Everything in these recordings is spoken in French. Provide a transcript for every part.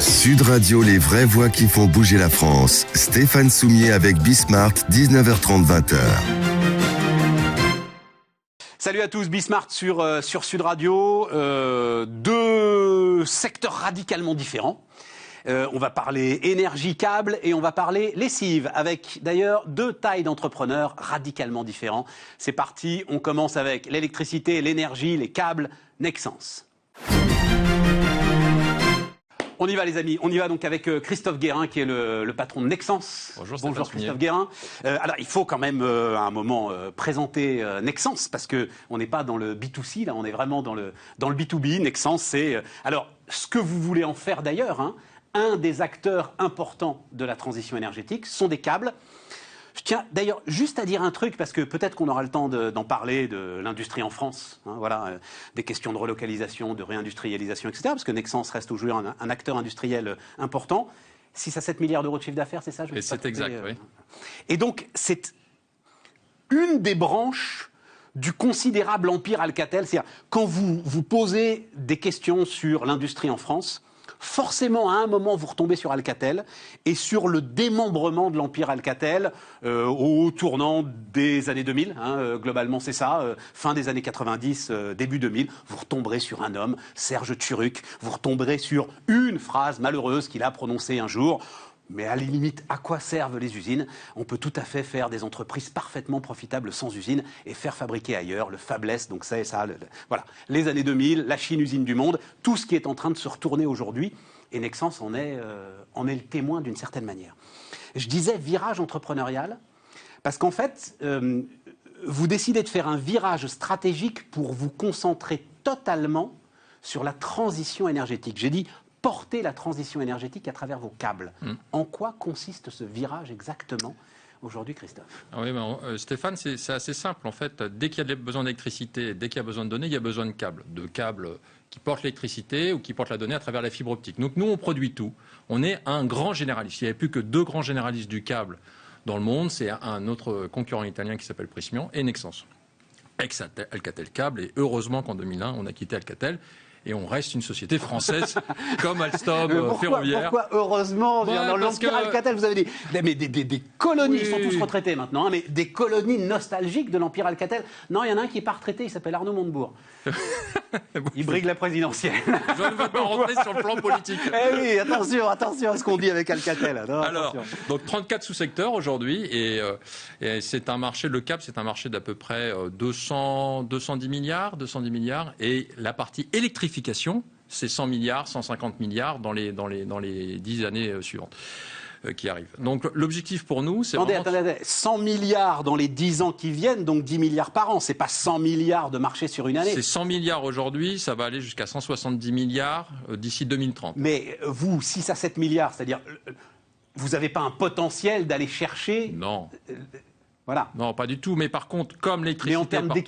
Sud Radio, les vraies voix qui font bouger la France. Stéphane Soumier avec Bismart, 19h30, 20h. Salut à tous, Bismart sur Sud Radio. Deux secteurs radicalement différents. On va parler énergie, câble et on va parler lessive, avec d'ailleurs deux tailles d'entrepreneurs radicalement différents. C'est parti, on commence avec l'électricité, l'énergie, les câbles, Nexans. On y va les amis, on y va donc avec Christophe Guérin qui est le patron de Nexans. Bonjour Christophe Guérin. Alors il faut quand même à un moment présenter Nexans parce qu'on n'est pas dans le B2C, là on est vraiment dans le B2B. Nexans c'est... alors ce que vous voulez en faire d'ailleurs, hein, un des acteurs importants de la transition énergétique sont des câbles. Je tiens d'ailleurs juste à dire un truc, parce que peut-être qu'on aura le temps d'en parler de l'industrie en France, hein, voilà, des questions de relocalisation, de réindustrialisation, etc., parce que Nexans reste toujours un acteur industriel important. 6 à 7 milliards d'euros de chiffre d'affaires, c'est ça? C'est exact, oui. Et donc, c'est une des branches du considérable empire Alcatel. C'est-à-dire, quand vous posez des questions sur l'industrie en France, forcément, à un moment, vous retombez sur Alcatel et sur le démembrement de l'empire Alcatel au tournant des années 2000. Hein, globalement, c'est ça. Fin des années 90, début 2000. Vous retomberez sur un homme, Serge Tchuruk. Vous retomberez sur une phrase malheureuse qu'il a prononcée un jour. Mais à la limite, à quoi servent les usines? On peut tout à fait faire des entreprises parfaitement profitables sans usines et faire fabriquer ailleurs, le fabless, donc c'est ça, voilà. Les années 2000, la Chine usine du monde, tout ce qui est en train de se retourner aujourd'hui, et Nexans en est le témoin d'une certaine manière. Je disais virage entrepreneurial, parce qu'en fait, vous décidez de faire un virage stratégique pour vous concentrer totalement sur la transition énergétique. J'ai dit porter la transition énergétique à travers vos câbles. En quoi consiste ce virage exactement aujourd'hui, Christophe? Oui, Stéphane, c'est assez simple. En fait, dès qu'il y a besoin d'électricité, dès qu'il y a besoin de données, il y a besoin de câbles qui portent l'électricité ou qui portent la donnée à travers la fibre optique. Donc nous, on produit tout. On est un grand généraliste. Il n'y avait plus que 2 grands généralistes du câble dans le monde. C'est un autre concurrent italien qui s'appelle Prysmian et Nexans. Ex-Alcatel Câble. Et heureusement qu'en 2001, on a quitté Alcatel. Et on reste une société française comme Alstom, ferroviaire. Pourquoi heureusement, dans l'empire Alcatel, vous avez des colonies, oui. Ils sont tous retraités maintenant, hein, mais des colonies nostalgiques de l'empire Alcatel. Non, il y en a un qui n'est pas retraité, il s'appelle Arnaud Montebourg. Il brigue la présidentielle. Je ne veux pas rentrer sur le plan politique. Eh oui, attention à ce qu'on dit avec Alcatel. Non, alors, donc 34 sous-secteurs aujourd'hui, et c'est un marché, le câble, c'est un marché d'à peu près 210 milliards, et la partie électrification, c'est 100 milliards, 150 milliards dans les 10 années suivantes qui arrivent. Donc l'objectif pour nous, c'est Attendez, 100 milliards dans les 10 ans qui viennent, donc 10 milliards par an. C'est pas 100 milliards de marché sur une année. C'est 100 milliards aujourd'hui, ça va aller jusqu'à 170 milliards d'ici 2030. Mais vous, 6 à 7 milliards, c'est-à-dire, vous n'avez pas un potentiel d'aller chercher... Non. Voilà. Non, pas du tout. Mais par contre, comme l'électricité mais en termes partout...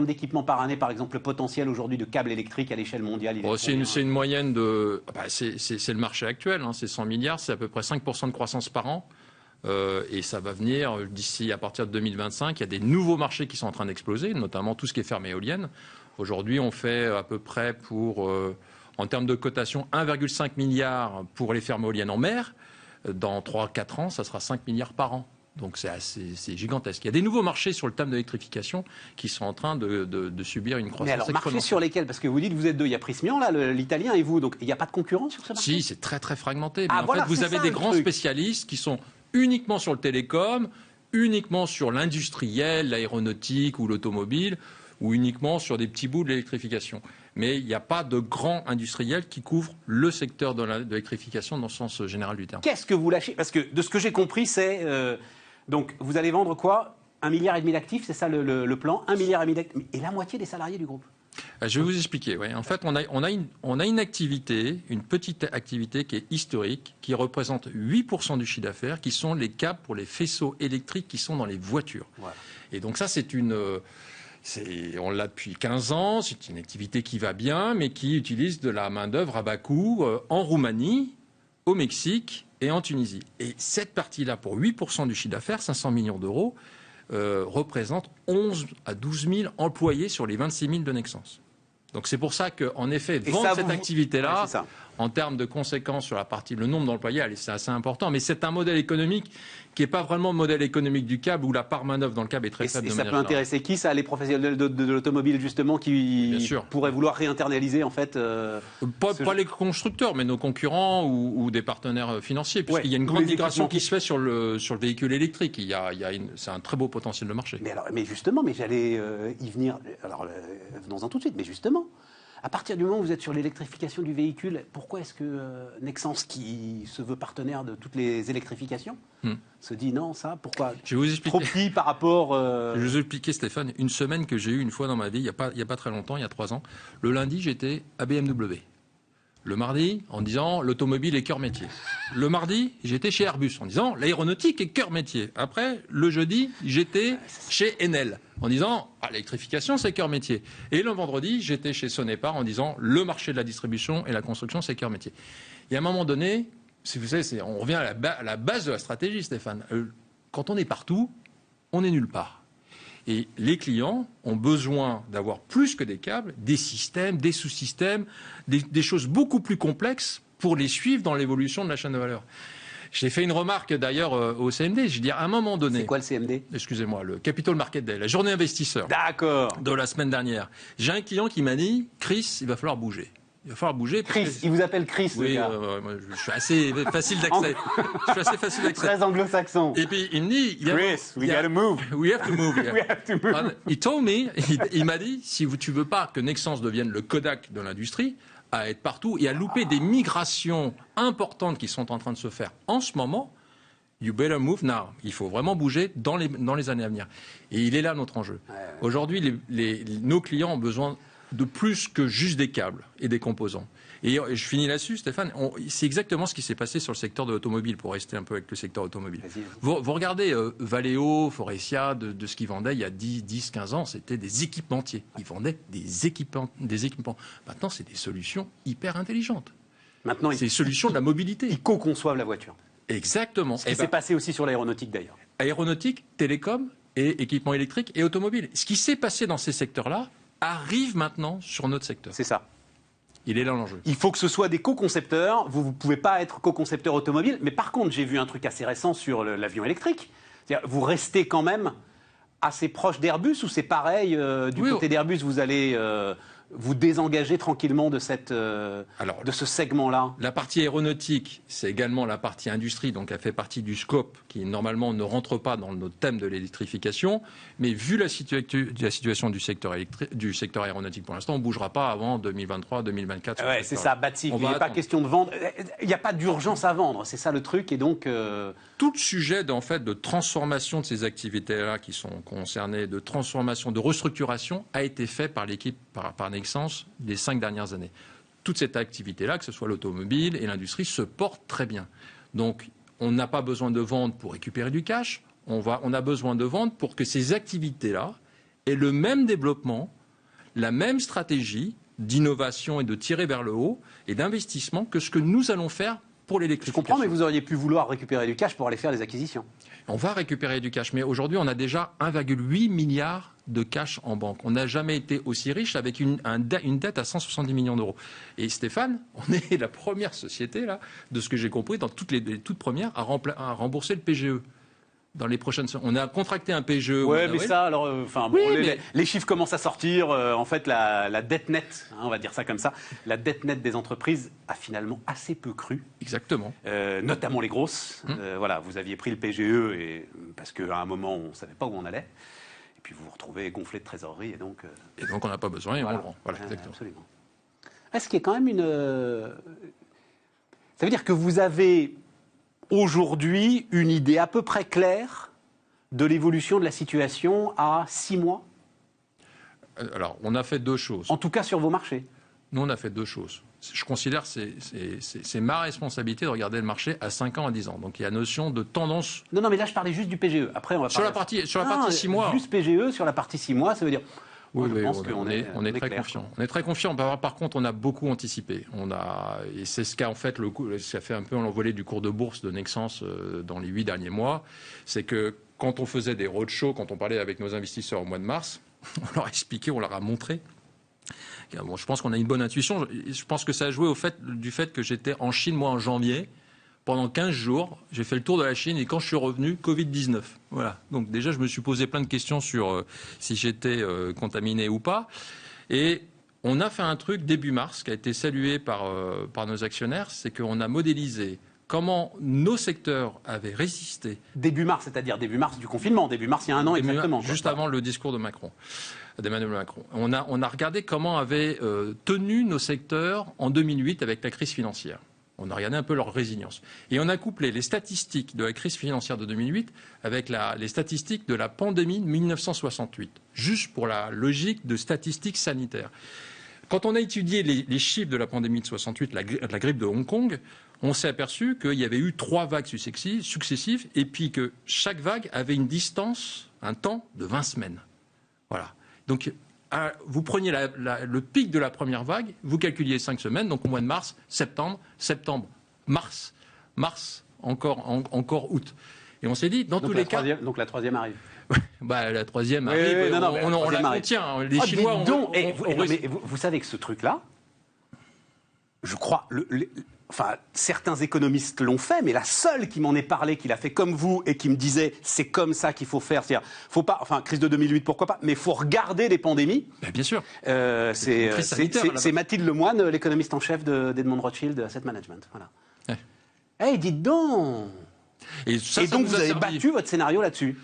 d'équipement par année, par exemple, le potentiel aujourd'hui de câbles électriques à l'échelle mondiale, c'est une moyenne de... c'est le marché actuel, hein, c'est 100 milliards, c'est à peu près 5% de croissance par an. Et ça va venir d'ici, à partir de 2025. Il y a des nouveaux marchés qui sont en train d'exploser, notamment tout ce qui est ferme éolienne. Aujourd'hui, on fait à peu près en termes de cotation, 1,5 milliard pour les fermes éoliennes en mer. Dans 3-4 ans, ça sera 5 milliards par an. Donc c'est gigantesque. Il y a des nouveaux marchés sur le thème de l'électrification qui sont en train de subir une croissance exponentielle. Marchés sur lesquels? Parce que vous dites vous êtes deux, il y a Prysmian, là, l'italien et vous, donc il n'y a pas de concurrence sur ce marché? Si, c'est très très fragmenté. Mais en voilà, fait, vous avez des grands spécialistes qui sont uniquement sur le télécom, uniquement sur l'industriel, l'aéronautique ou l'automobile, ou uniquement sur des petits bouts de l'électrification. Mais il n'y a pas de grands industriels qui couvrent le secteur de l'électrification dans le sens général du terme. Qu'est-ce que vous lâchez? Parce que de ce que j'ai compris, c'est... donc, vous allez vendre quoi? 1,5 milliard d'actifs, c'est ça le plan? 1,5 milliard d'actifs. Et la moitié des salariés du groupe? Je vais vous expliquer. Oui. En fait, on a une activité, une petite activité qui est historique, qui représente 8% du chiffre d'affaires, qui sont les câbles pour les faisceaux électriques qui sont dans les voitures. Voilà. Et donc ça, on l'a depuis 15 ans, c'est une activité qui va bien, mais qui utilise de la main-d'œuvre à bas coût en Roumanie, au Mexique et en Tunisie. Et cette partie-là, pour 8% du chiffre d'affaires, 500 millions d'euros, représente 11 à 12 000 employés sur les 26 000 de Nexans. Donc c'est pour ça qu'en effet, vendre cette activité-là, en termes de conséquences sur la partie, le nombre d'employés, c'est assez important. Mais c'est un modèle économique qui n'est pas vraiment le modèle économique du câble, où la part manœuvre dans le câble est très faible. Et ça peut intéresser qui, ça? Les professionnels de l'automobile, justement, qui pourraient vouloir réinternaliser, en fait pas les constructeurs, mais nos concurrents ou des partenaires financiers, puisqu'il y a une grande migration qui se fait sur le véhicule électrique. C'est un très beau potentiel de marché. Mais justement, j'allais y venir. Alors, venons-en tout de suite. Mais justement, à partir du moment où vous êtes sur l'électrification du véhicule, pourquoi est-ce que Nexans, qui se veut partenaire de toutes les électrifications, se dit non, ça, pourquoi? Je vais vous expliquer. Trop petit par rapport... Je vais vous expliquer, Stéphane, une semaine que j'ai eue une fois dans ma vie, il n'y a pas très longtemps, il y a 3 ans. Le lundi, j'étais à BMW. Le mardi, en disant l'automobile est cœur métier. Le mardi, j'étais chez Airbus en disant l'aéronautique est cœur métier. Après, le jeudi, j'étais chez Enel en disant l'électrification c'est cœur métier. Et le vendredi, j'étais chez Sonepar en disant le marché de la distribution et la construction c'est cœur métier. Et à un moment donné, vous savez, on revient à la base de la stratégie, Stéphane. Quand on est partout, on est nulle part. Et les clients ont besoin d'avoir plus que des câbles, des systèmes, des sous-systèmes, des choses beaucoup plus complexes pour les suivre dans l'évolution de la chaîne de valeur. J'ai fait une remarque d'ailleurs au CMD. Je dis à un moment donné. C'est quoi le CMD? Excusez-moi, le Capital Market Day, la journée investisseur. D'accord. De la semaine dernière. J'ai un client qui m'a dit Chris, il va falloir bouger. Il va falloir bouger. Chris, il vous appelle Chris, oui, le gars. Je suis assez facile d'accès. Très anglo-saxon. Et puis il me dit, Chris, we gotta move. We have to move. We have to move. He told me, il m'a dit, si tu veux pas que Nexans devienne le Kodak de l'industrie, à être partout et à louper des migrations importantes qui sont en train de se faire en ce moment, you better move now. Il faut vraiment bouger dans les années à venir. Et il est là notre enjeu. Aujourd'hui, nos clients ont besoin de plus que juste des câbles et des composants. Et je finis là-dessus, Stéphane. C'est exactement ce qui s'est passé sur le secteur de l'automobile, pour rester un peu avec le secteur automobile. Vous regardez Valeo, Faurecia, de ce qu'ils vendaient il y a 10, 15 ans, c'était des équipementiers. Ils vendaient des équipements. Maintenant, c'est des solutions hyper intelligentes. Maintenant, c'est des solutions de la mobilité. Ils co-conçoivent la voiture. Exactement. Ce qui s'est passé aussi sur l'aéronautique, d'ailleurs. Aéronautique, télécom et équipements électriques et automobiles. Ce qui s'est passé dans ces secteurs-là arrive maintenant sur notre secteur. C'est ça. Il est là l'enjeu. Il faut que ce soit des co-concepteurs. Vous ne pouvez pas être co-concepteur automobile. Mais par contre, j'ai vu un truc assez récent sur l'avion électrique. C'est-à-dire, vous restez quand même assez proche d'Airbus ou c'est pareil du côté d'Airbus, vous allez vous désengager tranquillement de ce segment-là? La partie aéronautique, c'est également la partie industrie, donc elle fait partie du scope qui normalement ne rentre pas dans notre thème de l'électrification. Mais vu la situation du secteur aéronautique pour l'instant, on ne bougera pas avant 2023, 2024. Ouais, c'est ça, Baptiste. Il n'est pas question de vendre. Il n'y a pas d'urgence à vendre, c'est ça le truc. Et donc, tout le sujet de transformation de ces activités-là qui sont concernées, de transformation, de restructuration, a été fait par l'équipe, par Nexans, les 5 dernières années. Toute cette activité-là, que ce soit l'automobile et l'industrie, se porte très bien. Donc, on n'a pas besoin de vendre pour récupérer du cash. On a besoin de vendre pour que ces activités-là aient le même développement, la même stratégie d'innovation et de tirer vers le haut et d'investissement que ce que nous allons faire pour l'électrification. Je comprends, mais vous auriez pu vouloir récupérer du cash pour aller faire des acquisitions. On va récupérer du cash, mais aujourd'hui, on a déjà 1,8 milliard de cash en banque. On n'a jamais été aussi riche avec une dette à 170 millions d'euros. Et Stéphane, on est la première société, là, de ce que j'ai compris, dans toutes premières, à rembourser le PGE. Dans les prochaines semaines. On a contracté un PGE. Ouais, mais ça, alors, les chiffres commencent à sortir. En fait, la dette nette, on va dire ça comme ça, la dette nette des entreprises a finalement assez peu cru. Exactement. Notamment les grosses. Voilà, vous aviez pris le PGE parce qu'à un moment, on ne savait pas où on allait. Et puis vous vous retrouvez gonflé de trésorerie. Et donc on n'a pas besoin et on le rend. Voilà, exactement. Absolument. Est-ce qu'il y a quand même une... Ça veut dire que vous avez... aujourd'hui, une idée à peu près claire de l'évolution de la situation à 6 mois? Alors, on a fait 2 choses. En tout cas, sur vos marchés. Nous, on a fait 2 choses. Je considère que c'est ma responsabilité de regarder le marché à 5 ans, à 10 ans. Donc, il y a notion de tendance. Non, mais là, je parlais juste du PGE. Après, on va sur la partie 6 mois. Juste PGE, sur la partie 6 mois, ça veut dire... Oui, on est très confiant. On est très confiant. Par contre, on a beaucoup anticipé. Et c'est ce qu'a en fait ça fait un peu l'envolée du cours de bourse de Nexans dans les 8 derniers mois. C'est que quand on faisait des roadshows, quand on parlait avec nos investisseurs au mois de mars, on leur a expliqué, on leur a montré Bon, je pense qu'on a une bonne intuition. Je pense que ça a joué du fait que j'étais en Chine, moi, en janvier. Pendant 15 jours, j'ai fait le tour de la Chine et quand je suis revenu, Covid-19. Voilà. Donc déjà, je me suis posé plein de questions sur si j'étais contaminé ou pas. Et on a fait un truc début mars qui a été salué par nos actionnaires, c'est qu'on a modélisé comment nos secteurs avaient résisté. Début mars, c'est-à-dire début mars du confinement, début mars il y a un an exactement. Juste avant le discours d'Emmanuel Macron. On a regardé comment avaient tenu nos secteurs en 2008 avec la crise financière. On a regardé un peu leur résilience. Et on a couplé les statistiques de la crise financière de 2008 avec les statistiques de la pandémie de 1968, juste pour la logique de statistiques sanitaires. Quand on a étudié les chiffres de la pandémie de 68, la grippe de Hong Kong, on s'est aperçu qu'il y avait eu 3 vagues successives et puis que chaque vague avait une distance, un temps de 20 semaines. Voilà. Donc, vous preniez le pic de la première vague, vous calculiez 5 semaines, donc au mois de mars, septembre, mars, encore août. Et on s'est dit, dans tous les cas... Donc la troisième arrive. La troisième arrive, on la contient. Les Chinois vous savez que ce truc-là, je crois... certains économistes l'ont fait, mais la seule qui m'en ait parlé, qui l'a fait comme vous et qui me disait c'est comme ça qu'il faut faire, c'est-à-dire faut pas, crise de 2008 pourquoi pas, mais faut regarder les pandémies. Bien sûr. C'est Mathilde Lemoine, l'économiste en chef d'Edmond Rothschild Asset Management. Voilà. Dites donc. Et donc vous avez battu votre scénario là-dessus.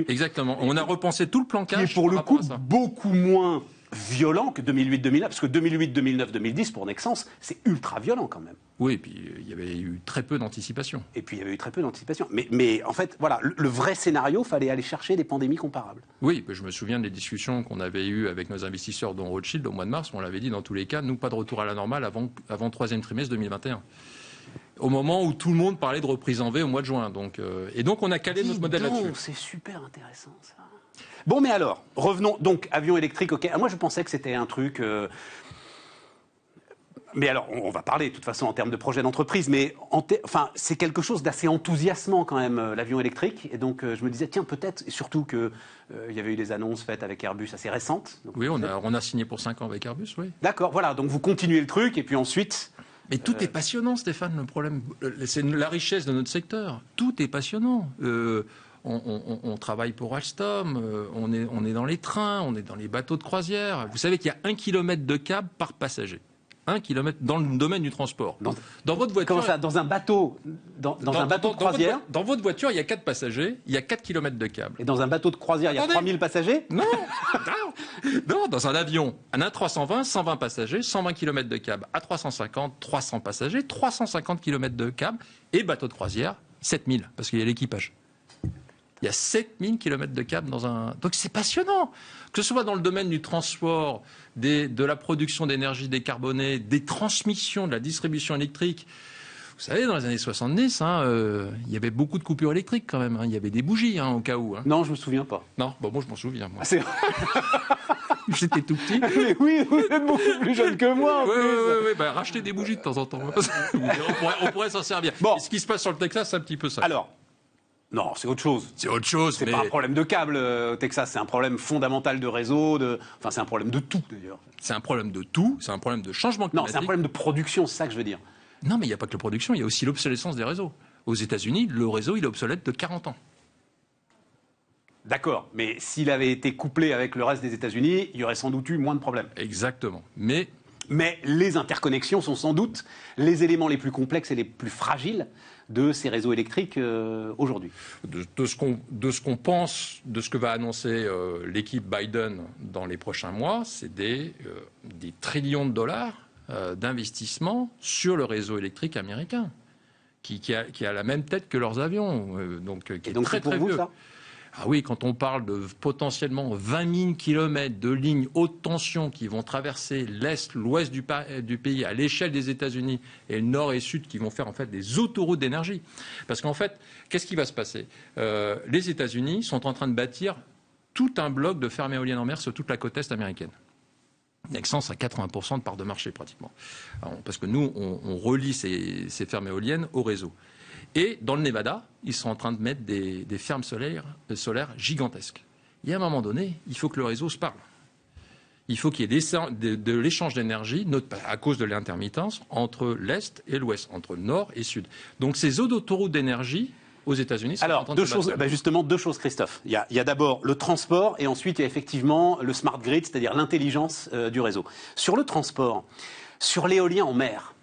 Exactement. On a repensé tout le plan cash. Qui est pour le coup beaucoup moins violent que 2008-2009, parce que 2008, 2009, 2010 pour Nexans, c'est ultra violent quand même. Oui, et puis il y avait eu très peu d'anticipation. Mais en fait, voilà, le vrai scénario, fallait aller chercher des pandémies comparables. Oui, je me souviens des discussions qu'on avait eues avec nos investisseurs dont Rothschild au mois de mars, on l'avait dit dans tous les cas, nous, pas de retour à la normale avant le 3e trimestre 2021. Au moment où tout le monde parlait de reprise en V au mois de juin. Donc on a calé notre modèle là-dessus. C'est super intéressant ça. Bon, mais alors, revenons. Donc, avion électrique, ok. Moi, je pensais que c'était un truc... Mais alors, on va parler, de toute façon, en termes de projet d'entreprise, mais c'est quelque chose d'assez enthousiasmant, quand même, l'avion électrique. Et donc, je me disais, tiens, peut-être, et surtout qu'il y avait eu des annonces faites avec Airbus assez récentes. Donc, oui, on a signé pour 5 ans avec Airbus, oui. D'accord, voilà. Donc, vous continuez le truc, et puis ensuite... Mais tout est passionnant, Stéphane, le problème. C'est la richesse de notre secteur. Tout est passionnant. On travaille pour Alstom, on est dans les trains, on est dans les bateaux de croisière. Vous savez qu'il y a 1 kilomètre de câble par passager. 1 kilomètre dans le domaine du transport. Dans votre voiture... Comment ça ? Dans un bateau un bateau de croisière dans votre voiture, il y a 4 passagers, il y a 4 kilomètres de câble. Et dans un bateau de croisière, il y a 3000 passagers ? Non, dans un avion, un A320, 120 passagers, 120 km de câble. A350, 300 passagers, 350 km de câble. Et bateau de croisière, 7000, parce qu'il y a l'équipage. Il y a 7000 km de câble dans un... Donc c'est passionnant. Que ce soit dans le domaine du transport, de la production d'énergie décarbonée, des transmissions, de la distribution électrique. Vous savez, dans les années 70, il y avait beaucoup de coupures électriques quand même. Il y avait des bougies au cas où. Non, je me souviens pas. Non, moi je m'en souviens. Moi. C'est... J'étais tout petit. Mais oui, vous êtes beaucoup plus jeune que moi. Oui. Racheter des bougies de temps en temps. on pourrait s'en servir. Bon. Et ce qui se passe sur le Texas, c'est un petit peu ça. Alors, non, c'est autre chose. C'est pas un problème de câble au Texas, c'est un problème fondamental de réseau, c'est un problème de tout d'ailleurs. C'est un problème de tout, c'est un problème de changement climatique. Non, c'est un problème de production, c'est ça que je veux dire. Non, mais il n'y a pas que la production, il y a aussi l'obsolescence des réseaux. Aux États-Unis, le réseau, il est obsolète de 40 ans. D'accord, mais s'il avait été couplé avec le reste des États-Unis, il y aurait sans doute eu moins de problèmes. Exactement. Mais les interconnexions sont sans doute les éléments les plus complexes et les plus fragiles de ces réseaux électriques aujourd'hui. De ce qu'on pense, de ce que va annoncer l'équipe Biden dans les prochains mois, c'est des trillions de dollars d'investissement sur le réseau électrique américain, qui a la même tête que leurs avions, qui est très très vieux. Ça Ah oui, quand on parle de potentiellement 20 000 km de lignes haute tension qui vont traverser l'Est, l'Ouest du pays à l'échelle des États-Unis et le Nord et le Sud qui vont faire en fait des autoroutes d'énergie. Parce qu'en fait, qu'est-ce qui va se passer ? Les États-Unis sont en train de bâtir tout un bloc de fermes éoliennes en mer sur toute la côte Est américaine. Nexans a 80% de part de marché pratiquement. Alors, parce que nous, on relie ces fermes éoliennes au réseau. Et dans le Nevada, ils sont en train de mettre des fermes solaires gigantesques. Et à un moment donné, il faut que le réseau se parle. il faut qu'il y ait de l'échange d'énergie, à cause de l'intermittence, entre l'Est et l'Ouest, entre le Nord et le Sud. Donc ces autoroutes d'énergie aux États-Unis sont en train de se battre. Justement, deux choses, Christophe. Il y a d'abord le transport et ensuite il y a effectivement le smart grid, c'est-à-dire l'intelligence du réseau. Sur le transport, sur l'éolien en mer,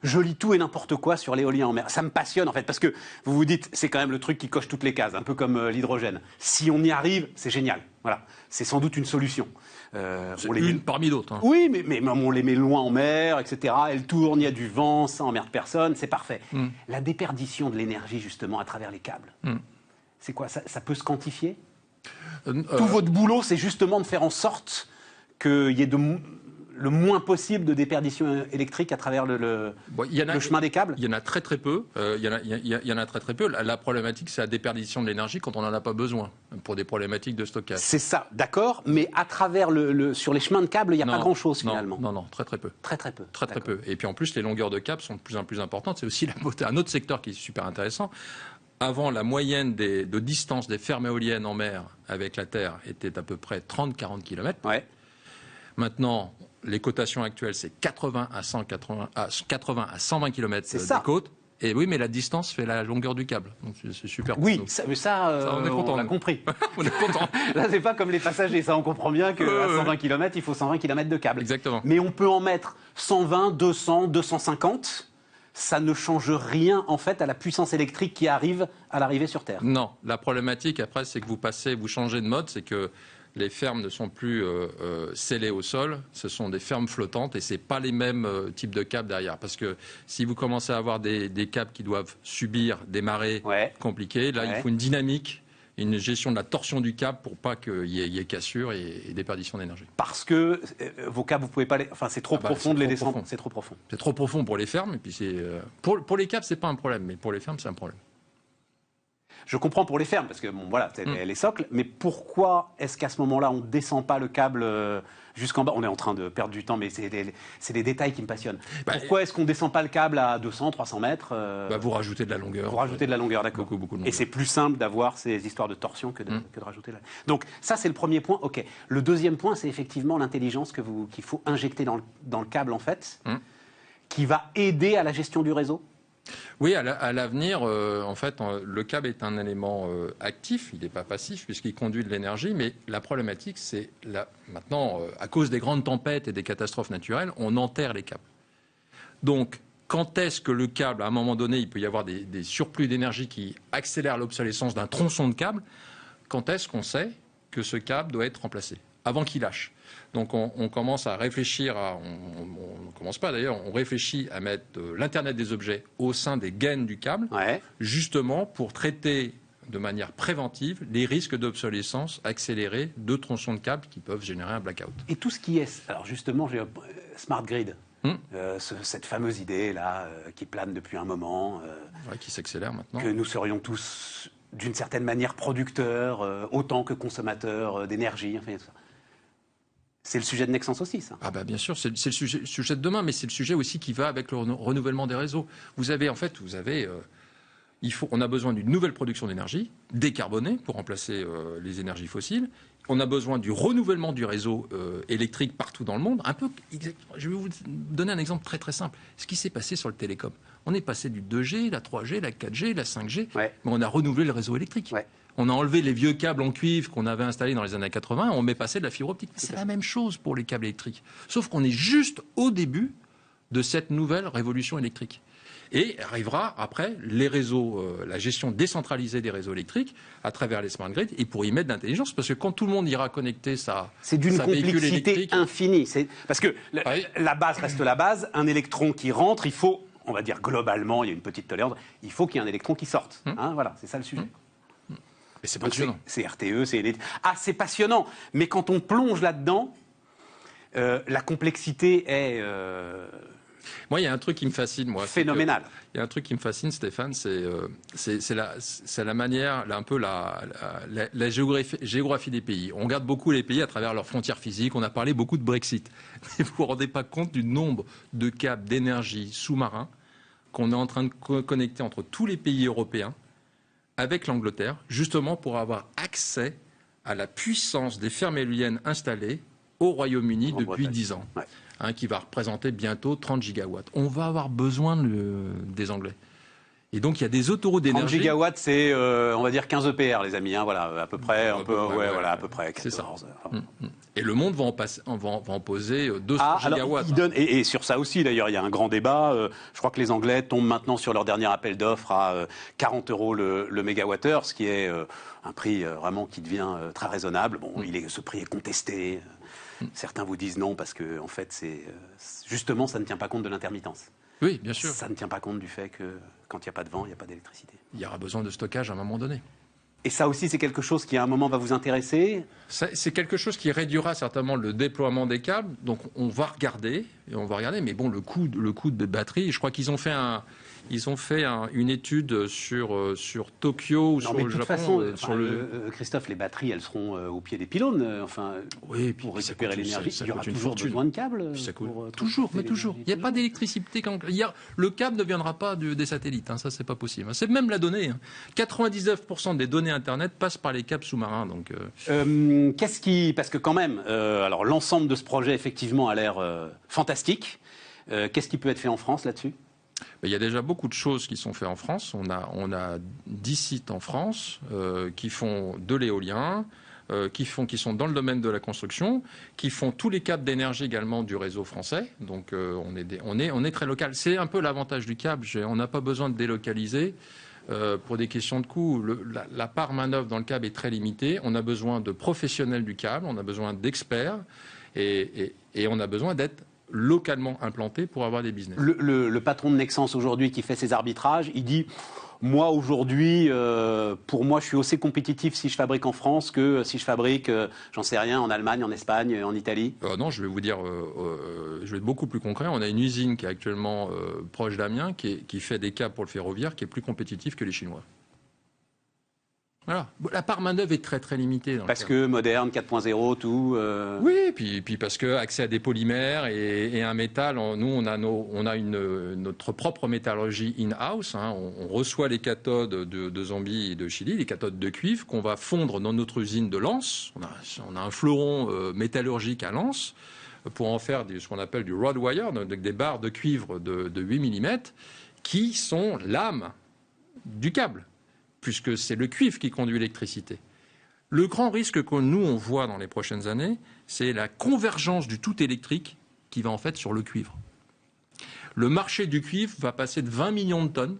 je lis tout et n'importe quoi sur l'éolien en mer. Ça me passionne en fait, parce que vous vous dites, c'est quand même le truc qui coche toutes les cases, un peu comme l'hydrogène. Si on y arrive, c'est génial. Voilà, c'est sans doute une solution. C'est une parmi d'autres. Hein. Oui, mais on les met loin en mer, etc. Elles tournent, il y a du vent, ça emmerde personne, c'est parfait. La déperdition de l'énergie, justement, à travers les câbles, c'est quoi ça peut se quantifier Tout votre boulot, c'est justement de faire en sorte qu'il y ait le moins possible de déperdition électrique à travers le chemin des câbles. Il y en a très très peu. Il y en a très très peu. La problématique, c'est la déperdition de l'énergie quand on n'en a pas besoin, pour des problématiques de stockage. C'est ça, d'accord. Mais à travers sur les chemins de câbles, il n'y a pas grand-chose finalement. Non, très très peu. Très très peu. Très très peu. Et puis en plus, les longueurs de câbles sont de plus en plus importantes. C'est aussi la beauté. Un autre secteur qui est super intéressant. Avant, la moyenne de distance des fermes éoliennes en mer avec la Terre était d'à peu près 30-40 km. Ouais. Maintenant, les cotations actuelles, c'est 80 à 120 km des côtes. Et oui, mais la distance fait la longueur du câble. Donc c'est super. Oui, mais ça, on est content. On l'a compris. On est content. Là, c'est pas comme les passagers. Ça, on comprend bien qu'à 120 km, il faut 120 km de câble. Exactement. Mais on peut en mettre 120, 200, 250. Ça ne change rien, en fait, à la puissance électrique qui arrive à l'arrivée sur Terre. Non. La problématique, après, c'est que vous changez de mode. C'est que les fermes ne sont plus scellées au sol, ce sont des fermes flottantes et ce n'est pas les mêmes types de câbles derrière. Parce que si vous commencez à avoir des câbles qui doivent subir des marées compliquées, là il faut une dynamique, une gestion de la torsion du câble pour pas qu'il y ait cassure et déperdition d'énergie. Parce que vos câbles, vous pouvez pas les... Enfin, c'est trop profond de les descendre. C'est trop profond. C'est trop profond pour les fermes. Et puis pour les câbles, c'est pas un problème, mais pour les fermes, c'est un problème. Je comprends pour les fermes, parce que, bon, voilà, c'est les socles, mais pourquoi est-ce qu'à ce moment-là, on ne descend pas le câble jusqu'en bas ? On est en train de perdre du temps, mais c'est des détails qui me passionnent. Pourquoi est-ce qu'on ne descend pas le câble à 200, 300 mètres Vous rajoutez de la longueur. Vous rajoutez de la longueur, d'accord. Beaucoup de longueur. Et c'est plus simple d'avoir ces histoires de torsion que de rajouter la... Donc ça, c'est le premier point, ok. Le deuxième point, c'est effectivement l'intelligence qu'il faut injecter dans le câble, en fait, qui va aider à la gestion du réseau. Oui, à l'avenir, en fait, le câble est un élément actif, il n'est pas passif puisqu'il conduit de l'énergie, mais la problématique, c'est maintenant, à cause des grandes tempêtes et des catastrophes naturelles, on enterre les câbles. Donc, quand est-ce que le câble, à un moment donné, il peut y avoir des surplus d'énergie qui accélèrent l'obsolescence d'un tronçon de câble, quand est-ce qu'on sait que ce câble doit être remplacé ? Avant qu'il lâche. Donc on commence à réfléchir, on ne commence pas d'ailleurs, on réfléchit à mettre l'Internet des objets au sein des gaines du câble, justement pour traiter de manière préventive les risques d'obsolescence accélérée de tronçons de câble qui peuvent générer un blackout. Et tout ce qui est, alors justement, Smart Grid, cette fameuse idée-là qui plane depuis un moment, qui s'accélère maintenant. Que nous serions tous, d'une certaine manière, producteurs, autant que consommateurs d'énergie, enfin, tout ça. C'est le sujet de Nexans aussi, ça. Ah bien sûr, c'est le sujet de demain, mais c'est le sujet aussi qui va avec le renouvellement des réseaux. On a besoin d'une nouvelle production d'énergie, décarbonée, pour remplacer les énergies fossiles. On a besoin du renouvellement du réseau électrique partout dans le monde. Je vais vous donner un exemple très très simple. Ce qui s'est passé sur le télécom. On est passé du 2G, la 3G, la 4G, la 5G, mais on a renouvelé le réseau électrique. On a enlevé les vieux câbles en cuivre qu'on avait installés dans les années 80, on met passé de la fibre optique. C'est la même chose pour les câbles électriques. Sauf qu'on est juste au début de cette nouvelle révolution électrique. Et arrivera après les réseaux, la gestion décentralisée des réseaux électriques à travers les smart grids et pour y mettre de l'intelligence. Parce que quand tout le monde ira connecter c'est d'une complexité infinie. Parce que la base reste la base. Un électron qui rentre, il faut, on va dire globalement, il y a une petite tolérance, il faut qu'il y ait un électron qui sorte. Voilà, c'est ça le sujet. Et c'est passionnant. C'est RTE, c'est passionnant. Mais quand on plonge là-dedans, la complexité est... Moi, il y a un truc qui me fascine, phénoménal. Il y a un truc qui me fascine, Stéphane, c'est la manière, un peu la géographie des pays. On regarde beaucoup les pays à travers leurs frontières physiques. On a parlé beaucoup de Brexit. Mais vous ne vous rendez pas compte du nombre de câbles d'énergie sous-marins qu'on est en train de connecter entre tous les pays européens avec l'Angleterre, justement pour avoir accès à la puissance des fermes éoliennes installées au Royaume-Uni depuis Grande-Bretagne. 10 ans, Ouais. qui va représenter bientôt 30 gigawatts. On va avoir besoin des Anglais. Et donc, il y a des autoroutes 30 d'énergie. gigawatts, c'est, on va dire 15 EPR, les amis. Hein, voilà, à peu près, À peu près, voilà, à peu près 14. C'est ça. Et le monde va en poser 200 gigawatts. Alors, et sur ça aussi, d'ailleurs, il y a un grand débat. Je crois que les Anglais tombent maintenant sur leur dernier appel d'offres à 40 € le mégawattheure, ce qui est un prix vraiment qui devient très raisonnable. Bon, ce prix est contesté. Certains vous disent non parce que, en fait, justement, ça ne tient pas compte de l'intermittence. Oui, bien sûr. Ça ne tient pas compte du fait que quand il n'y a pas de vent, il n'y a pas d'électricité. Il y aura besoin de stockage à un moment donné. Et ça aussi, c'est quelque chose qui, à un moment, va vous intéresser. C'est quelque chose qui réduira certainement le déploiement des câbles. Donc, on va regarder. Mais bon, le coût de batterie, je crois qu'ils ont fait une étude sur Tokyo ou Non, sur mais le de toute Japon. façon, Christophe, les batteries, elles seront au pied des pylônes. Oui, pour puis ça récupérer coûte- l'énergie, ça il y aura coûte une toujours fortune. besoin de câbles. Ça coûte pour toujours, mais transporter toujours. l'énergie Il n'y a pas toujours. d'électricité. Le câble ne viendra pas des satellites. Ça, c'est pas possible. C'est même la donnée. 99% des données Internet passent par les câbles sous-marins. Donc, Parce que quand même, alors l'ensemble de ce projet effectivement a l'air fantastique. Qu'est-ce qui peut être fait en France là-dessus ? il y a déjà beaucoup de choses qui sont faites en France. On a 10 sites en France qui font de l'éolien, qui sont dans le domaine de la construction, qui font tous les câbles d'énergie également du réseau français. Donc on est très local. C'est un peu l'avantage du câble. On n'a pas besoin de délocaliser. Pour des questions de coût, la part main-d'œuvre dans le câble est très limitée. On a besoin de professionnels du câble, on a besoin d'experts et on a besoin d'être localement implanté pour avoir des business. Le patron de Nexans aujourd'hui qui fait ses arbitrages, il dit moi aujourd'hui, pour moi, je suis aussi compétitif si je fabrique en France que si je fabrique, j'en sais rien, en Allemagne, en Espagne, en Italie. Non, je vais vous dire, je vais être beaucoup plus concret. On a une usine qui est actuellement proche d'Amiens, qui fait des câbles pour le ferroviaire, qui est plus compétitif que les Chinois. Voilà. La part main-d'œuvre est très très limitée. Parce que moderne, 4.0, tout. Oui, puis parce que accès à des polymères et un métal. Nous, on a notre propre métallurgie in-house. On reçoit les cathodes de Zambie et de Chili, les cathodes de cuivre qu'on va fondre dans notre usine de Lens. On a un fleuron métallurgique à Lens pour en faire ce qu'on appelle du rod wire, donc des barres de cuivre de 8 mm, qui sont l'âme du câble, puisque c'est le cuivre qui conduit l'électricité. Le grand risque que nous, on voit dans les prochaines années, c'est la convergence du tout électrique qui va en fait sur le cuivre. Le marché du cuivre va passer de 20 millions de tonnes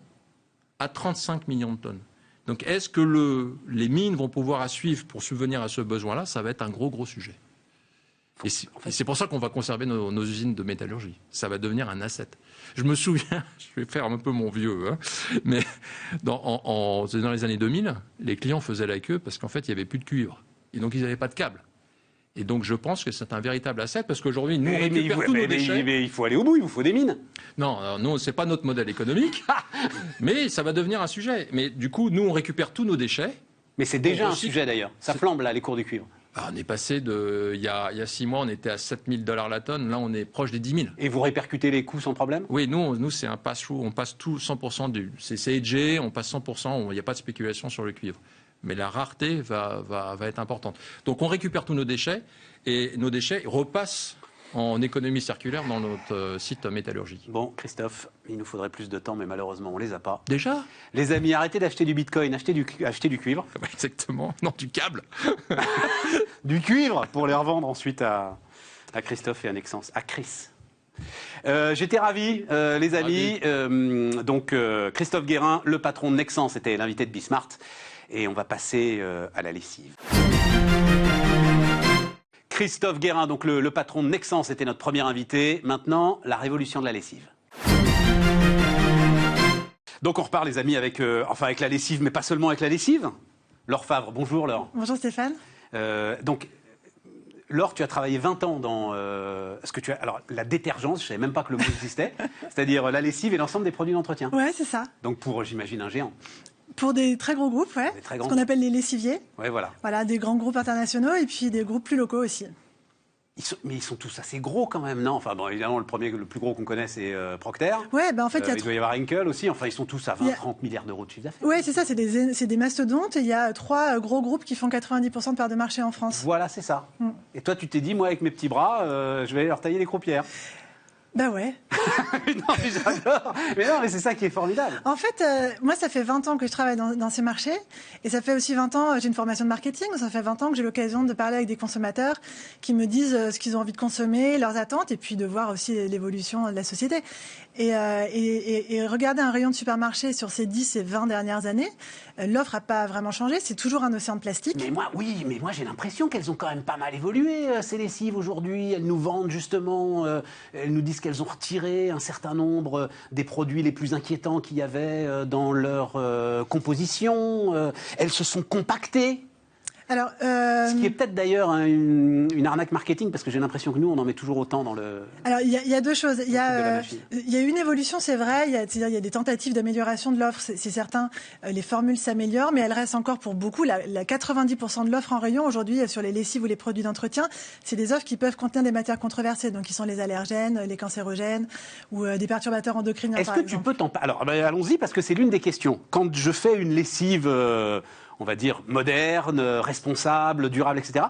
à 35 millions de tonnes. Donc est-ce que les mines vont pouvoir suivre pour subvenir à ce besoin-là ? Ça va être un gros sujet. Et c'est pour ça qu'on va conserver nos usines de métallurgie. Ça va devenir un asset. Je me souviens, je vais faire un peu mon vieux, mais dans les années 2000, les clients faisaient la queue parce qu'en fait, il n'y avait plus de cuivre. Et donc, ils n'avaient pas de câble. Et donc, je pense que c'est un véritable asset parce qu'aujourd'hui, nous, on récupère tous nos déchets. Mais il faut aller au bout, il vous faut des mines. Non, nous, c'est pas notre modèle économique, mais ça va devenir un sujet. Mais du coup, nous, on récupère tous nos déchets. Mais c'est déjà un sujet d'ailleurs. Ça flambe là, les cours du cuivre. On est passé il y a 6 mois, on était à 7 000 $ la tonne. Là, on est proche des 10 000. Et vous répercutez les coûts sans problème ? Oui, nous c'est un pass-through. On passe tout 100%. C'est hedgé, on passe 100%. Il n'y a pas de spéculation sur le cuivre. Mais la rareté va être importante. Donc, on récupère tous nos déchets et nos déchets repassent en économie circulaire dans notre site métallurgique. Bon, Christophe, il nous faudrait plus de temps, mais malheureusement, on ne les a pas. Déjà ? Les amis, arrêtez d'acheter du bitcoin, achetez du cuivre. Exactement. Non, du câble. Du cuivre pour les revendre ensuite à Christophe et à Nexans. À Chris. J'étais ravi, les amis. Donc, Christophe Guérin, le patron de Nexans, était l'invité de Bismart. Et on va passer à la lessive. Christophe Guérin, donc le patron de Nexans, était notre premier invité. Maintenant, la révolution de la lessive. Donc on repart, les amis, avec la lessive, mais pas seulement avec la lessive. Laure Favre, bonjour Laure. Bonjour Stéphane. Donc, Laure, tu as travaillé 20 ans dans alors, la détergence, je ne savais même pas que le mot existait, c'est-à-dire la lessive et l'ensemble des produits d'entretien. Ouais, c'est ça. Donc pour, j'imagine, un géant. Pour des très gros groupes, ouais. Ce qu'on appelle les lessiviers. Ouais, voilà. Voilà, des grands groupes internationaux et puis des groupes plus locaux aussi. Mais ils sont tous assez gros quand même, non? Enfin, bon, évidemment, le plus gros qu'on connaît, c'est Procter. Ouais, en fait, il doit y avoir Henkel aussi. Enfin, ils sont tous à 20-30 milliards d'euros de chiffre d'affaires. Ouais, c'est ça, c'est des mastodontes. Et il y a 3 gros groupes qui font 90% de part de marché en France. Voilà, c'est ça. Et toi, tu t'es dit, moi, avec mes petits bras, je vais aller leur tailler les croupières. Bah ouais. Non, mais j'adore. Mais non, mais c'est ça qui est formidable. En fait, moi, ça fait 20 ans que je travaille dans ces marchés. Et ça fait aussi 20 ans, j'ai une formation de marketing. Ça fait 20 ans que j'ai l'occasion de parler avec des consommateurs qui me disent ce qu'ils ont envie de consommer, leurs attentes, et puis de voir aussi l'évolution de la société. Et regarder un rayon de supermarché sur ces 10 et 20 dernières années, l'offre n'a pas vraiment changé. C'est toujours un océan de plastique. Mais moi, j'ai l'impression qu'elles ont quand même pas mal évolué, ces lessives aujourd'hui. Elles nous vendent justement, elles nous disent qu'elles ont retiré un certain nombre des produits les plus inquiétants qu'il y avait dans leur composition. Elles se sont compactées. Alors, Ce qui est peut-être d'ailleurs une arnaque marketing, parce que j'ai l'impression que nous, on en met toujours autant dans le... Alors, il y a deux choses. Il y a machine. une évolution, c'est vrai. C'est-à-dire, il y a des tentatives d'amélioration de l'offre, c'est certain. Les formules s'améliorent, mais elles restent encore pour beaucoup. La 90% de l'offre en rayon, aujourd'hui, sur les lessives ou les produits d'entretien, c'est des offres qui peuvent contenir des matières controversées, donc qui sont les allergènes, les cancérogènes ou des perturbateurs endocriniens, Est-ce par que exemple. tu peux t'en parler? Alors, allons-y, parce que c'est l'une des questions. Quand je fais une lessive... on va dire, moderne, responsable, durable, etc.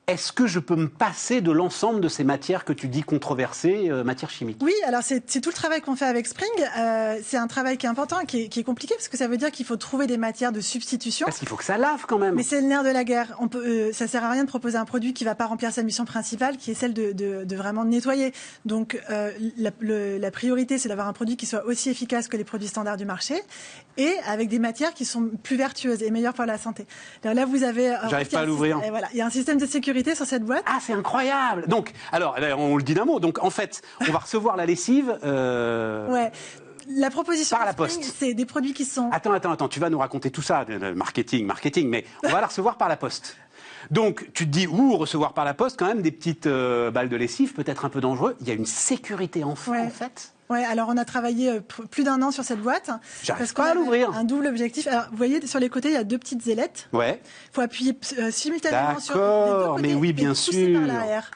Est-ce que je peux me passer de l'ensemble de ces matières que tu dis controversées, matières chimiques? Oui, alors c'est tout le travail qu'on fait avec Spring. C'est un travail qui est important, qui est compliqué, parce que ça veut dire qu'il faut trouver des matières de substitution. Parce qu'il faut que ça lave quand même. Mais c'est le nerf de la guerre. Ça sert à rien de proposer un produit qui va pas remplir sa mission principale, qui est celle de vraiment nettoyer. Donc la priorité, c'est d'avoir un produit qui soit aussi efficace que les produits standards du marché, et avec des matières qui sont plus vertueuses et meilleures pour la santé. Alors là, vous avez... J'arrive pas à l'ouvrir. Voilà, il y a un système de sécurité sur cette boîte. Ah, c'est incroyable. Donc, alors, on le dit d'un mot. Donc, en fait, on va recevoir la lessive... Ouais. La proposition par la Spring, poste. c'est des produits qui sont... Attends, tu vas nous raconter tout ça, marketing, mais on va la recevoir par la poste. Donc, tu te dis, recevoir par la poste, quand même, des petites balles de lessive, peut-être un peu dangereux. Il y a une sécurité en fait. Ouais, alors on a travaillé plus d'1 an sur cette boîte. J'arrive pas à l'ouvrir. Un double objectif. Alors, vous voyez, sur les côtés, il y a 2 petites ailettes. Ouais. Il faut appuyer simultanément sur les 2 D'accord, côtés. mais oui, et bien pousser par sûr. l'arrière.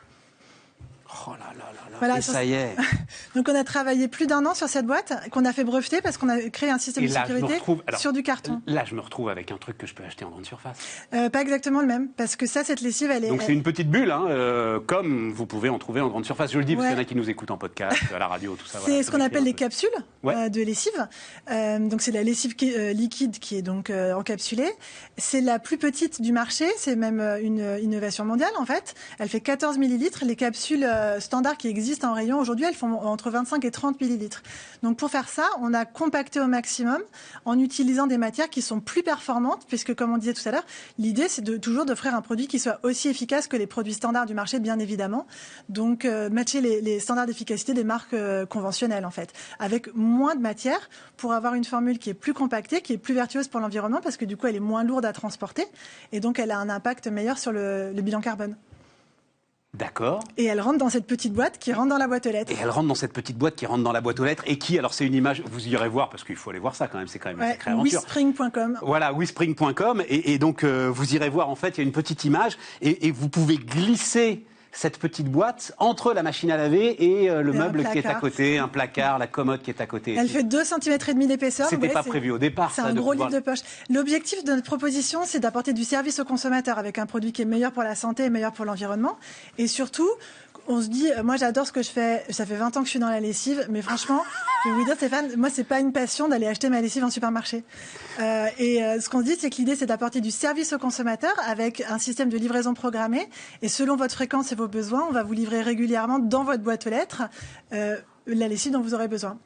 Oh là là là là. Voilà, et ça y est. Donc on a travaillé plus d'1 an sur cette boîte qu'on a fait breveter parce qu'on a créé un système Et de là, je me sécurité retrouve- alors, sur du carton. Là, je me retrouve avec un truc que je peux acheter en grande surface. Pas exactement le même, parce que cette lessive, elle est... Donc c'est une petite bulle, comme vous pouvez en trouver en grande surface. Je le dis parce Ouais. qu'il y en a qui nous écoutent en podcast, à la radio, tout ça. C'est voilà, ce qu'on appelle les capsules Ouais. de lessive. Donc c'est la lessive liquide qui est donc encapsulée. C'est la plus petite du marché, c'est même une innovation mondiale en fait. Elle fait 14 millilitres. Les capsules standards qui existent en rayon aujourd'hui, elles font entre 25 et 30 millilitres. Donc pour faire ça, on a compacté au maximum en utilisant des matières qui sont plus performantes, puisque comme on disait tout à l'heure, l'idée c'est toujours d'offrir un produit qui soit aussi efficace que les produits standards du marché, bien évidemment. Donc matcher les standards d'efficacité des marques conventionnelles en fait, avec moins de matière pour avoir une formule qui est plus compactée, qui est plus vertueuse pour l'environnement, parce que du coup elle est moins lourde à transporter et donc elle a un impact meilleur sur le bilan carbone. D'accord. Et elle rentre dans cette petite boîte qui rentre dans la boîte aux lettres. Et elle rentre dans cette petite boîte qui rentre dans la boîte aux lettres et qui, alors c'est une image, vous irez voir parce qu'il faut aller voir ça quand même, c'est quand même une sacrée aventure. Whispring.com. Voilà, whispring.com et donc vous irez voir en fait, il y a une petite image et vous pouvez glisser cette petite boîte entre la machine à laver et le meuble qui est à côté, un placard, la commode qui est à côté. Elle fait 2,5 cm d'épaisseur. C'était Ouais, pas prévu au départ. C'est ça, un de gros pouvoir- livre de poche. L'objectif de notre proposition, c'est d'apporter du service au consommateur avec un produit qui est meilleur pour la santé et meilleur pour l'environnement. Et surtout, on se dit, moi j'adore ce que je fais, ça fait 20 ans que je suis dans la lessive, mais franchement, je vais vous dire Stéphane, moi c'est pas une passion d'aller acheter ma lessive en supermarché. Ce qu'on se dit, c'est que l'idée c'est d'apporter du service au consommateur avec un système de livraison programmé, et selon votre fréquence et vos besoins, on va vous livrer régulièrement dans votre boîte aux lettres la lessive dont vous aurez besoin.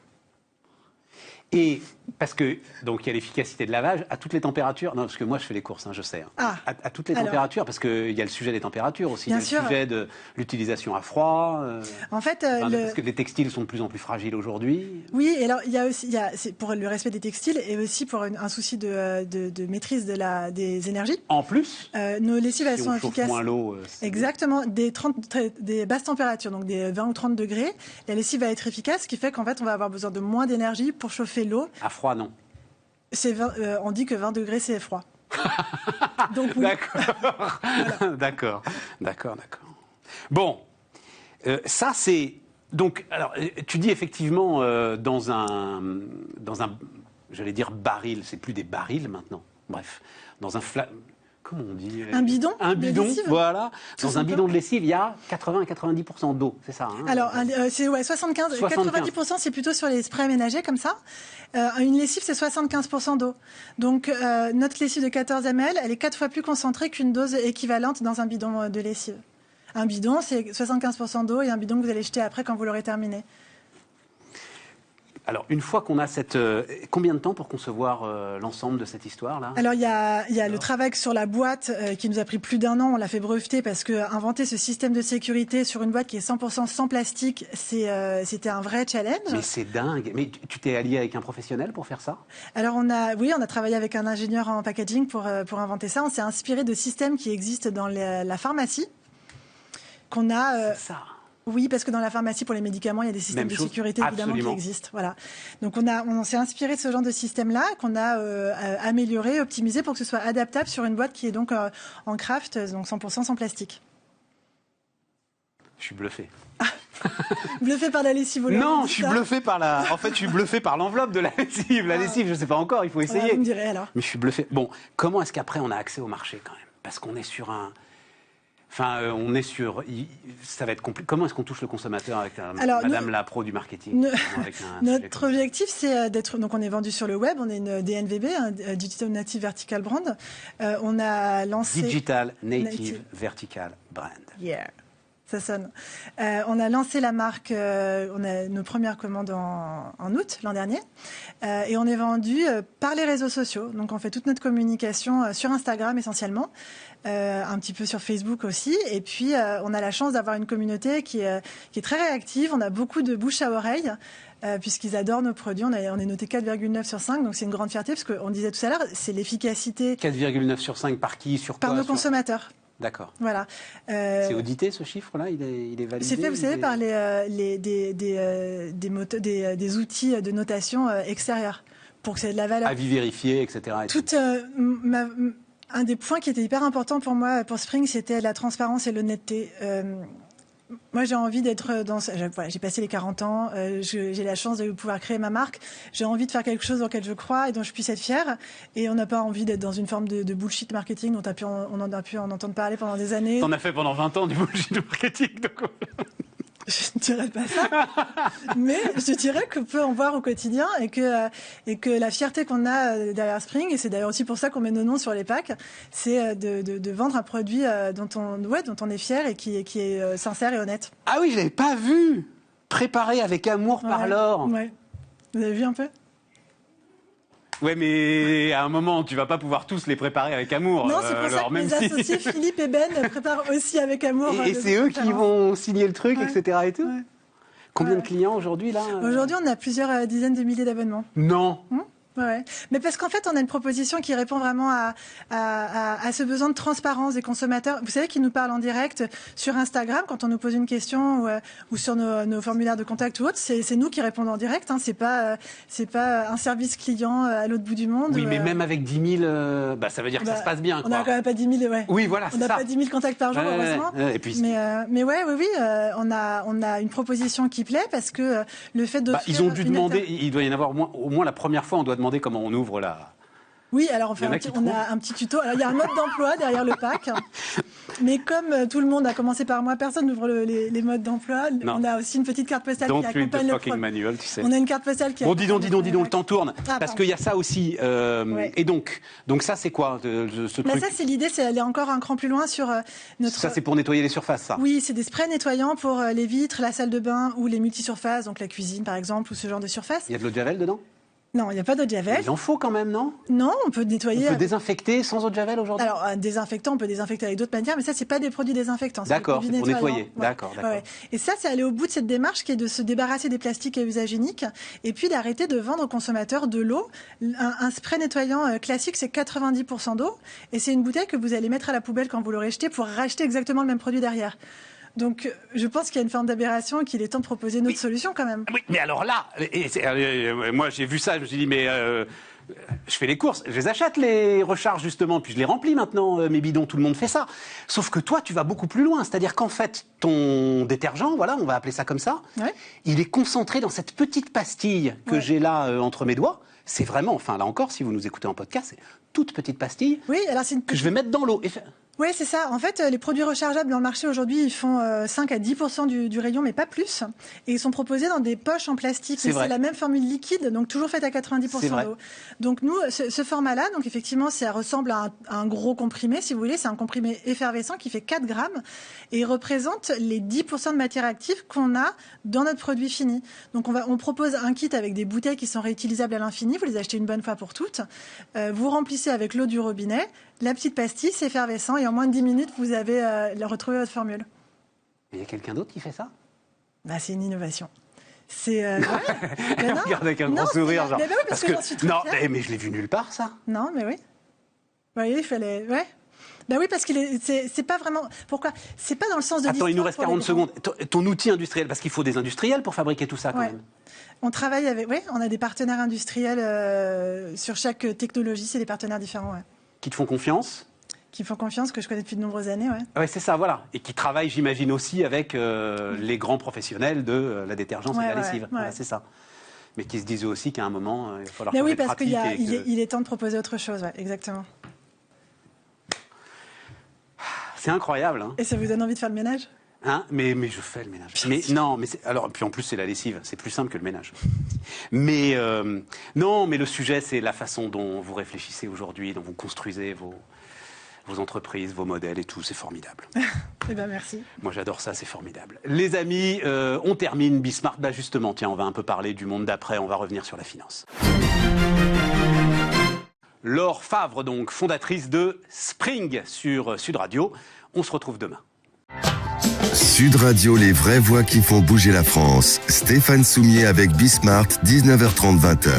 Et parce que donc il y a l'efficacité de lavage à toutes les températures. Non, parce que moi je fais les courses, je sais. Ah. À toutes les Alors. températures, parce qu'il y a le sujet des températures aussi, Bien le sûr. sujet de l'utilisation à froid. En fait, Parce que les textiles sont de plus en plus fragiles aujourd'hui. Oui, et alors il y a aussi, c'est pour le respect des textiles et aussi pour un souci de maîtrise des énergies. En plus, Nos lessives, elles si sont on chauffe efficaces. moins l'eau, c'est- Exactement, des basses températures, donc des 20 ou 30 degrés. La lessive va être efficace, ce qui fait qu'en fait, on va avoir besoin de moins d'énergie pour chauffer l'eau. à froid, non. On dit que 20 degrés, c'est froid. Donc oui. D'accord. D'accord. Bon, Ça, c'est... Donc, alors, tu dis effectivement dans un, j'allais dire baril, c'est plus des barils maintenant. Bref, dans un comment on dit? Un bidon. Un de bidon, lessive. voilà. Tout Dans un simplement. bidon de lessive, il y a 80 à 90% d'eau, c'est ça, hein? Alors, c'est 75, 90% c'est plutôt sur les sprays ménagers comme ça. Une lessive, c'est 75% d'eau. Donc, notre lessive de 14 ml, elle est 4 fois plus concentrée qu'une dose équivalente dans un bidon de lessive. Un bidon, c'est 75% d'eau et un bidon que vous allez jeter après quand vous l'aurez terminé. Alors, une fois qu'on a cette... combien de temps pour concevoir l'ensemble de cette histoire-là? Alors, il y a le travail sur la boîte qui nous a pris plus d'1 an. On l'a fait breveter parce que inventer ce système de sécurité sur une boîte qui est 100% sans plastique, c'était un vrai challenge. Mais c'est dingue. Mais tu t'es allié avec un professionnel pour faire ça? Alors, on a travaillé avec un ingénieur en packaging pour inventer ça. On s'est inspiré de systèmes qui existent dans la pharmacie. Qu'on a... C'est ça. Oui, parce que dans la pharmacie, pour les médicaments, il y a des systèmes de sécurité évidemment qui existent. Voilà. Donc on s'est inspiré de ce genre de système-là, qu'on a amélioré, optimisé pour que ce soit adaptable sur une boîte qui est donc en craft, donc 100% sans plastique. Je suis bluffé. Bluffé par la lessive au lait. Non, je suis bluffé par En fait, je suis bluffé par l'enveloppe de la lessive. La lessive, je sais pas encore, il faut essayer. Voilà, vous me direz alors. Mais je suis bluffé. Bon, comment est-ce qu'après on a accès au marché quand même? Parce qu'on est sur un... Enfin, on est sur... Ça va être compliqué. Comment est-ce qu'on touche le consommateur avec Madame la pro du marketing? Notre objectif, c'est d'être... Donc, on est vendu sur le web. On est une DNVB, un Digital Native Vertical Brand. On a lancé... Digital Native Vertical Brand. Yeah. Ça sonne. On a lancé la marque, on a nos premières commandes en août l'an dernier, et on est vendu par les réseaux sociaux. Donc on fait toute notre communication sur Instagram essentiellement, un petit peu sur Facebook aussi, et puis on a la chance d'avoir une communauté qui est très réactive. On a beaucoup de bouche à oreille. Puisqu'ils adorent nos produits, on est noté 4,9 sur 5, donc c'est une grande fierté, parce qu'on disait tout à l'heure, c'est l'efficacité... 4,9 sur 5 par qui? Sur quoi? Par nos consommateurs. D'accord. Voilà. C'est audité ce chiffre-là? Il est validé? C'est fait, vous savez, par des outils de notation extérieurs pour que ça ait de la valeur. Avis vérifié, etc. Un des points qui était hyper important pour moi, pour Spring, c'était la transparence et l'honnêteté. Moi, j'ai envie d'être dans... Voilà, j'ai passé les 40 ans, j'ai la chance de pouvoir créer ma marque. J'ai envie de faire quelque chose dans lequel je crois et dont je puisse être fière. Et on n'a pas envie d'être dans une forme de bullshit marketing dont on en a pu en entendre parler pendant des années. T'en as fait pendant 20 ans du bullshit marketing, donc... Je ne dirais pas ça, mais je dirais qu'on peut en voir au quotidien et que la fierté qu'on a derrière Spring, et c'est d'ailleurs aussi pour ça qu'on met nos noms sur les packs, c'est de vendre un produit dont on est fier et qui est sincère et honnête. Ah oui, je l'avais pas vu. Préparé avec amour par Laure. Ouais. Vous avez vu un peu? Ouais, mais à un moment, tu vas pas pouvoir tous les préparer avec amour. Non, c'est pour ça que mes associés Philippe et Ben préparent aussi avec amour. Et c'est eux qui vont signer le truc, etc. et tout. Ouais. Combien de clients aujourd'hui, là? Aujourd'hui, on a plusieurs dizaines de milliers d'abonnements. Non. Ouais. Mais parce qu'en fait, on a une proposition qui répond vraiment à ce besoin de transparence des consommateurs. Vous savez, qui nous parlent en direct sur Instagram quand on nous pose une question ou sur nos formulaires de contact ou autre. C'est nous qui répondons en direct. Hein. C'est pas un service client à l'autre bout du monde. Oui, mais même avec 10 000, ça veut dire que ça se passe bien. On n'a quand même pas 10 000. Ouais. Oui, voilà, c'est ça. On n'a pas 10 000 contacts par jour, heureusement. Et puis... Mais oui, on a une proposition qui plaît parce que le fait de. Ils ont dû demander. Il doit y en avoir au moins la première fois. On doit demander comment on ouvre là. Oui, alors on a un petit tuto. Alors il y a un mode d'emploi derrière le pack, mais comme tout le monde a commencé par moi, personne n'ouvre les modes d'emploi. Non. On a aussi une petite carte postale qui accompagne le produit. Manual, tu sais. On a une carte postale qui. Bon, dis donc, le temps tourne, parce qu'il y a ça aussi. Et donc ça c'est quoi ce truc? Ça c'est l'idée, c'est aller encore un cran plus loin sur notre. Ça c'est pour nettoyer les surfaces, ça. Oui, c'est des sprays nettoyants pour les vitres, la salle de bain ou les multisurfaces, donc la cuisine par exemple ou ce genre de surface. Il y a de l'eau de javel dedans? Non, il n'y a pas d'eau de javel. Il en faut quand même, non? Non, on peut nettoyer. On peut désinfecter sans eau de javel aujourd'hui? Alors, un désinfectant, on peut désinfecter avec d'autres manières, mais ça, c'est pas des produits désinfectants. D'accord, c'est pour nettoyer. Ouais. D'accord. Ouais. Et ça, c'est aller au bout de cette démarche qui est de se débarrasser des plastiques à usage unique et puis d'arrêter de vendre aux consommateurs de l'eau. Un spray nettoyant classique, c'est 90% d'eau et c'est une bouteille que vous allez mettre à la poubelle quand vous l'aurez jetée pour racheter exactement le même produit derrière. Donc, je pense qu'il y a une forme d'aberration et qu'il est temps de proposer une autre solution quand même. Oui, mais alors là, moi j'ai vu ça, je me suis dit, mais Je fais les courses, je les achète, les recharges justement, puis je les remplis maintenant, mes bidons, tout le monde fait ça. Sauf que toi, tu vas beaucoup plus loin. C'est-à-dire qu'en fait, ton détergent, voilà, on va appeler ça comme ça, il est concentré dans cette petite pastille que j'ai là entre mes doigts. C'est vraiment, enfin là encore, si vous nous écoutez en podcast, c'est toute petite pastille que je vais mettre dans l'eau. Oui, c'est ça. En fait, les produits rechargeables dans le marché aujourd'hui, ils font 5 à 10% du rayon, mais pas plus. Et ils sont proposés dans des poches en plastique. C'est la même formule liquide, donc toujours faite à 90% d'eau. Donc nous, ce format-là, donc effectivement, ça ressemble à un gros comprimé, si vous voulez. C'est un comprimé effervescent qui fait 4 grammes et il représente les 10% de matière active qu'on a dans notre produit fini. Donc on propose un kit avec des bouteilles qui sont réutilisables à l'infini. Vous les achetez une bonne fois pour toutes. Vous remplissez avec l'eau du robinet. La petite pastille, c'est effervescent et en moins de 10 minutes, vous avez retrouvé votre formule. Il y a quelqu'un d'autre qui fait ça ? C'est une innovation. C'est regarde avec un grand sourire, genre. Mais oui, parce que j'en suis très fière. Mais je l'ai vu nulle part, ça. Non, mais oui. Oui, il fallait. Ouais. Ben oui, parce qu'il c'est pas vraiment. Pourquoi ? C'est pas dans le sens de. Attends, il nous reste 40 secondes. Ton outil industriel, parce qu'il faut des industriels pour fabriquer tout ça, quand même. On travaille avec. Oui, on a des partenaires industriels sur chaque technologie. C'est des partenaires différents. Ouais. Qui te font confiance ? Qui me font confiance, que je connais depuis de nombreuses années, ouais, c'est ça, voilà. Et qui travaillent, j'imagine, aussi avec les grands professionnels de la détergence et de la lessive. Voilà, c'est ça. Mais qui se disent aussi qu'à un moment, il va falloir changer de pratique. Mais oui, parce qu'il est temps de proposer autre chose, exactement. C'est incroyable. Hein. Et ça vous donne envie de faire le ménage ? Mais je fais le ménage. Alors puis en plus c'est la lessive, c'est plus simple que le ménage. Mais non, mais le sujet c'est la façon dont vous réfléchissez aujourd'hui, dont vous construisez vos entreprises, vos modèles et tout, c'est formidable. Eh ben merci. Moi j'adore ça, c'est formidable. Les amis, on termine Bismart. Justement, tiens, on va un peu parler du monde d'après, on va revenir sur la finance. Laure Favre, donc, fondatrice de Spring sur Sud Radio. On se retrouve demain. Sud Radio, les vraies voix qui font bouger la France. Stéphane Soumier avec Bismart, 19h30, 20h.